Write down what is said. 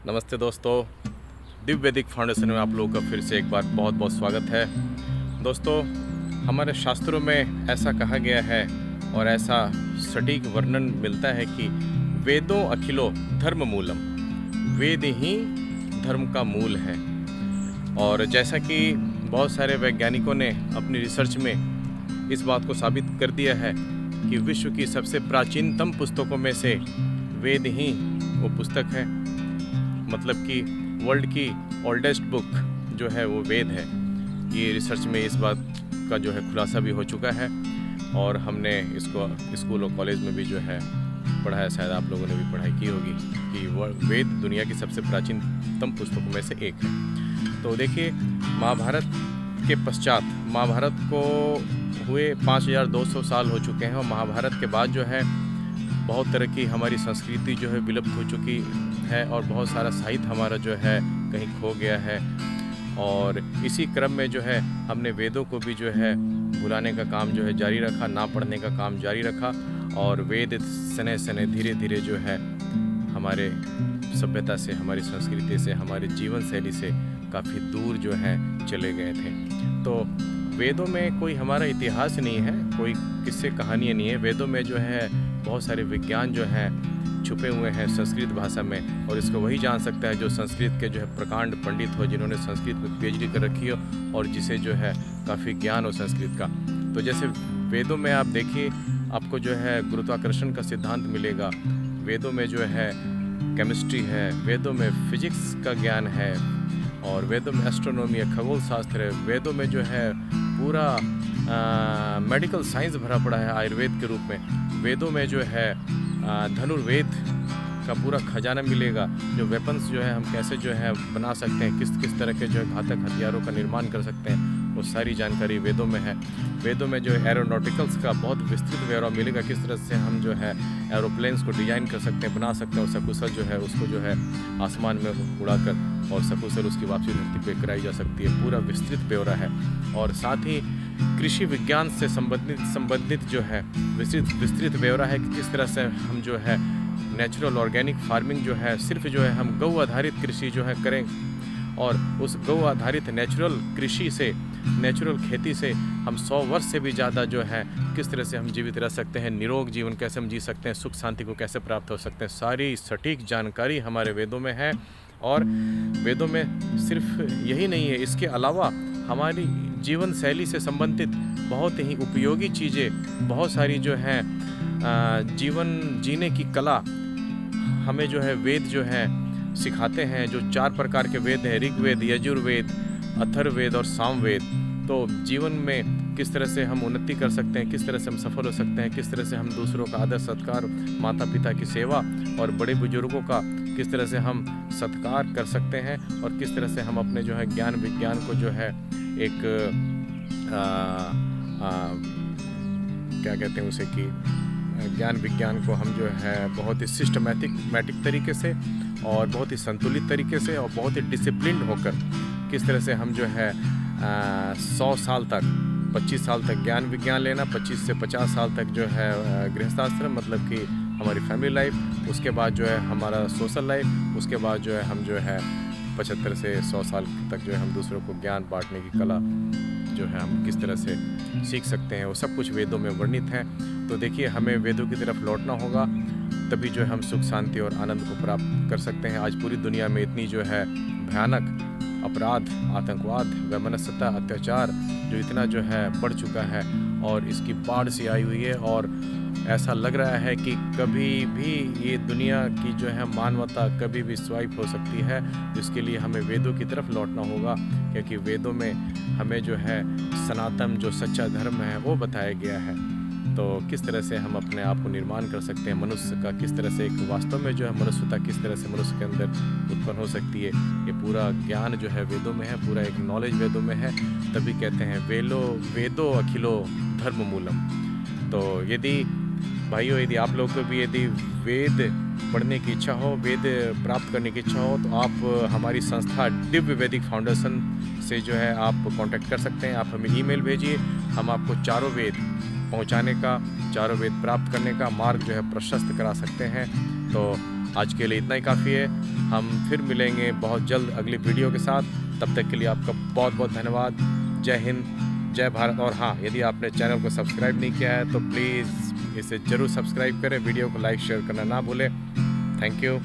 नमस्ते दोस्तों, दिव्य वैदिक फाउंडेशन में आप लोगों का फिर से एक बार बहुत बहुत स्वागत है। दोस्तों, हमारे शास्त्रों में ऐसा कहा गया है और ऐसा सटीक वर्णन मिलता है कि वेदों अखिलो धर्म मूलम, वेद ही धर्म का मूल है। और जैसा कि बहुत सारे वैज्ञानिकों ने अपनी रिसर्च में इस बात को साबित कर दिया है कि विश्व की सबसे प्राचीनतम पुस्तकों में से वेद ही वो पुस्तक है। मतलब कि वर्ल्ड की ओल्डेस्ट बुक जो है वो वेद है। ये रिसर्च में इस बात का जो है खुलासा भी हो चुका है और हमने इसको स्कूल और कॉलेज में भी जो है पढ़ा है। शायद आप लोगों ने भी पढ़ाई की होगी कि वेद दुनिया की सबसे प्राचीनतम पुस्तकों में से एक है। तो देखिए, महाभारत के पश्चात, महाभारत को हुए 5200 साल हो चुके हैं और महाभारत के बाद जो है बहुत तरह की हमारी संस्कृति जो है विलुप्त हो चुकी है और बहुत सारा साहित्य हमारा जो है कहीं खो गया है। और इसी क्रम में जो है हमने वेदों को भी जो है भुलाने का काम जो है जारी रखा, ना पढ़ने का काम जारी रखा और वेद सने सने धीरे धीरे जो है हमारे सभ्यता से, हमारी संस्कृति से, हमारे जीवन शैली से काफ़ी दूर जो है चले गए थे। तो वेदों में कोई हमारा इतिहास नहीं है, कोई किस्से कहानियाँ नहीं है। वेदों में जो है बहुत सारे विज्ञान जो हैं छुपे हुए हैं संस्कृत भाषा में, और इसको वही जान सकता है जो संस्कृत के जो है प्रकांड पंडित हो, जिन्होंने संस्कृत में पीएचडी कर रखी हो और जिसे जो है काफ़ी ज्ञान हो संस्कृत का। तो जैसे वेदों में आप देखिए, आपको जो है गुरुत्वाकर्षण का सिद्धांत मिलेगा, वेदों में जो है केमिस्ट्री है, वेदों में फिजिक्स का ज्ञान है और वेदों में एस्ट्रोनॉमी है, खगोल शास्त्र है, वेदों में जो है पूरा मेडिकल साइंस भरा पड़ा है आयुर्वेद के रूप में। वेदों में जो है धनुर्वेद का पूरा खजाना मिलेगा, जो वेपन्स जो है हम कैसे जो है बना सकते हैं, किस किस तरह के जो है घातक हथियारों का निर्माण कर सकते हैं, वो सारी जानकारी वेदों में है। वेदों में जो है एरोनॉटिकल्स का बहुत विस्तृत ब्यौरा मिलेगा, किस तरह से हम जो है एरोप्लेन्स को डिज़ाइन कर सकते हैं, बना सकते हैं और सकुशल जो है उसको जो है आसमान में उड़ाकर और सकुशल उसकी वापसी धरती पे कराई जा सकती है। पूरा विस्तृत ब्यौरा है। और साथ ही कृषि विज्ञान से संबंधित जो है विस्तृत ब्यौरा है कि किस तरह से हम जो है नेचुरल ऑर्गेनिक फार्मिंग जो है, सिर्फ जो है हम गौ आधारित कृषि जो है करें और उस गौ आधारित नेचुरल कृषि से, नेचुरल खेती से हम 100 वर्ष से भी ज़्यादा जो है किस तरह से हम जीवित रह सकते हैं, निरोग जीवन कैसे हम जी सकते हैं, सुख शांति को कैसे प्राप्त हो सकते हैं, सारी सटीक जानकारी हमारे वेदों में है। और वेदों में सिर्फ यही नहीं है, इसके अलावा हमारी जीवन शैली से संबंधित बहुत ही उपयोगी चीज़ें, बहुत सारी जो हैं जीवन जीने की कला हमें जो है वेद जो है सिखाते हैं। जो 4 प्रकार के वेद हैं, ऋग्वेद, यजुर्वेद, अथर्ववेद और सामवेद। तो जीवन में किस तरह से हम उन्नति कर सकते हैं, किस तरह से हम सफल हो सकते हैं, किस तरह से हम दूसरों का आदर सत्कार, माता पिता की सेवा और बड़े बुजुर्गों का किस तरह से हम सत्कार कर सकते हैं और किस तरह से हम अपने जो है ज्ञान विज्ञान को जो है एक क्या कहते हैं उसे कि ज्ञान विज्ञान को हम जो है बहुत ही सिस्टमैटिक तरीके से और बहुत ही संतुलित तरीके से और बहुत ही डिसिप्लिन्ड होकर किस तरह से हम जो है 100 साल तक, 25 साल तक ज्ञान विज्ञान लेना, 25 से 50 साल तक जो है गृहस्थाश्रम, मतलब कि हमारी फैमिली लाइफ, उसके बाद जो है हमारा सोशल लाइफ, उसके बाद जो है हम जो है 75 से 100 साल तक जो है हम दूसरों को ज्ञान बांटने की कला जो है हम किस तरह से सीख सकते हैं, वो सब कुछ वेदों में वर्णित है। तो देखिए, हमें वेदों की तरफ लौटना होगा, तभी जो है हम सुख शांति और आनंद को प्राप्त कर सकते हैं। आज पूरी दुनिया में इतनी जो है भयानक अपराध, आतंकवाद, वैमनस्यता, अत्याचार जो इतना जो है बढ़ चुका है और इसकी बाढ़ सी आई हुई है और ऐसा लग रहा है कि कभी भी ये दुनिया की जो है मानवता कभी भी स्वाइप हो सकती है। जिसके लिए हमें वेदों की तरफ लौटना होगा, क्योंकि वेदों में हमें जो है सनातन जो सच्चा धर्म है वो बताया गया है। तो किस तरह से हम अपने आप को निर्माण कर सकते हैं, मनुष्य का किस तरह से एक वास्तव में जो है मनुष्यता किस तरह से मनुष्य के अंदर उत्पन्न हो सकती है, ये पूरा ज्ञान जो है वेदों में है, पूरा एक नॉलेज वेदों में है। तभी कहते हैं वेदो अखिलो धर्म मूलम। तो यदि भाइयों, यदि आप लोगों को भी यदि वेद पढ़ने की इच्छा हो, वेद प्राप्त करने की इच्छा हो, तो आप हमारी संस्था दिव्य वैदिक फाउंडेशन से जो है आप कांटेक्ट कर सकते हैं। आप हमें ईमेल भेजिए, हम आपको चारों वेद पहुंचाने का, चारों वेद प्राप्त करने का मार्ग जो है प्रशस्त करा सकते हैं। तो आज के लिए इतना ही काफ़ी है। हम फिर मिलेंगे बहुत जल्द अगली वीडियो के साथ। तब तक के लिए आपका बहुत बहुत धन्यवाद। जय हिंद, जय भारत। और हाँ, यदि आपने चैनल को सब्सक्राइब नहीं किया है तो प्लीज़ इसे ज़रूर सब्सक्राइब करें, वीडियो को लाइक शेयर करना ना भूलें। Thank you.